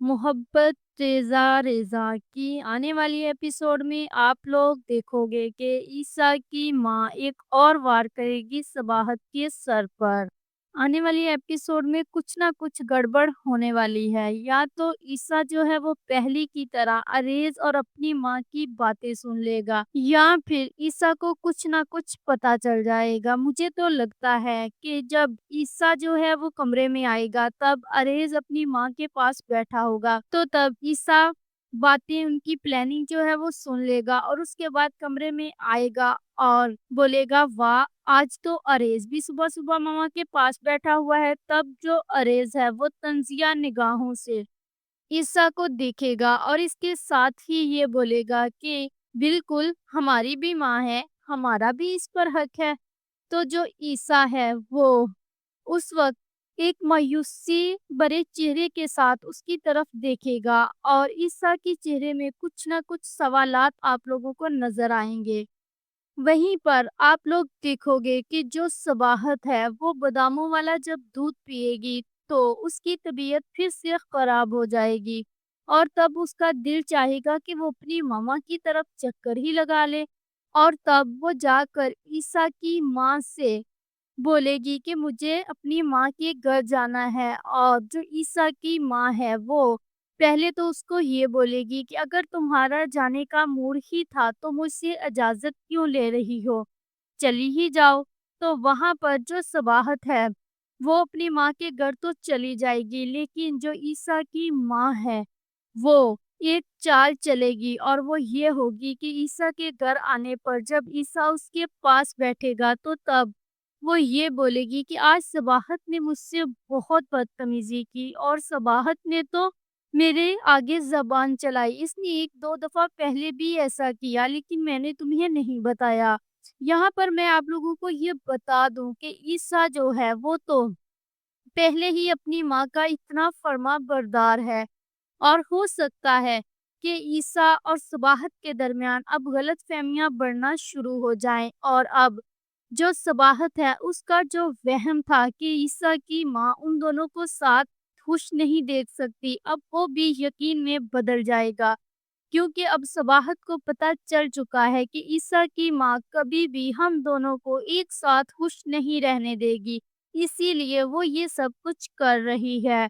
मोहब्बत Reza Reza की आने वाली एपिसोड में आप लोग देखोगे कि ईसा की माँ एक और वार करेगी सबाहत के सर पर। आने वाली एपिसोड में कुछ ना कुछ गड़बड़ होने वाली है। या तो ईसा जो है वो पहली की तरह अरेज और अपनी माँ की बातें सुन लेगा, या फिर ईसा को कुछ ना कुछ पता चल जाएगा। मुझे तो लगता है कि जब ईसा जो है वो कमरे में आएगा तब अरेज अपनी माँ के पास बैठा होगा, तो तब ईसा बातें उनकी प्लानिंग जो है वो सुन लेगा और उसके बाद कमरे में आएगा और बोलेगा, वाह आज तो अरेज भी सुबह सुबह मामा के पास बैठा हुआ है। तब जो अरेज है वो तंजिया निगाहों से ईसा को देखेगा और इसके साथ ही ये बोलेगा कि बिल्कुल हमारी भी माँ है, हमारा भी इस पर हक है। तो जो ईसा है वो उस वक्त एक मायूसी भरे चेहरे के साथ उसकी तरफ देखेगा और ईसा के चेहरे में कुछ ना कुछ सवालात आप लोगों को नजर आएंगे। वहीं पर आप लोग देखोगे कि जो सबाहत है वो बादामों वाला जब दूध पिएगी तो उसकी तबीयत फिर से खराब हो जाएगी और तब उसका दिल चाहेगा कि वो अपनी मामा की तरफ चक्कर ही लगा ले। और तब वो जाकर ईसा की माँ से बोलेगी कि मुझे अपनी माँ के घर जाना है। और जो ईसा की माँ है वो पहले तो उसको ये बोलेगी कि अगर तुम्हारा जाने का मूड ही था तो मुझसे इजाज़त क्यों ले रही हो, चली ही जाओ। तो वहाँ पर जो सबाहत है वो अपनी माँ के घर तो चली जाएगी, लेकिन जो ईसा की माँ है वो एक चाल चलेगी और वो ये होगी कि ईसा के घर आने पर जब ईसा उसके पास बैठेगा तो तब वो ये बोलेगी कि आज सबाहत ने मुझसे बहुत बदतमीजी की और सबाहत ने तो मेरे आगे जबान चलाई। इसने एक दो दफा पहले भी ऐसा किया लेकिन मैंने तुम्हें नहीं बताया। यहाँ पर मैं आप लोगों को ये बता दूं कि ईसा जो है वो तो पहले ही अपनी माँ का इतना फर्मा बरदार है और हो सकता है कि ईसा और सबाहत के दरमियान अब गलतफहमियां बढ़ना शुरू हो जाएं और अब जो सबाहत है उसका जो वहम था कि ईसा की माँ उन दोनों को साथ खुश नहीं देख सकती, अब वो भी यकीन में बदल जाएगा। क्योंकि अब सबाहत को पता चल चुका है कि ईसा की माँ कभी भी हम दोनों को एक साथ खुश नहीं रहने देगी, इसीलिए वो ये सब कुछ कर रही है।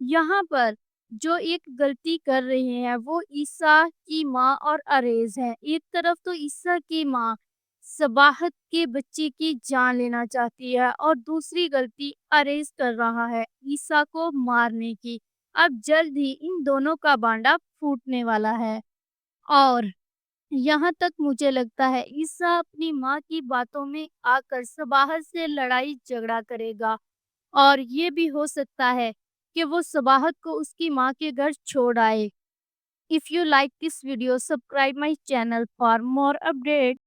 यहाँ पर जो एक गलती कर रहे हैं वो ईसा की माँ और अरेज है। एक तरफ तो ईसा की माँ सबाहत के बच्चे की जान लेना चाहती है और दूसरी गलती अरेज कर रहा है ईसा को मारने की। अब जल्द ही इन दोनों का बांडा फूटने वाला है और यहाँ तक मुझे लगता है ईसा अपनी माँ की बातों में आकर सबाहत से लड़ाई झगड़ा करेगा और ये भी हो सकता है कि वो सबाहत को उसकी माँ के घर छोड़ आए। If you like this video, subscribe my channel for more update.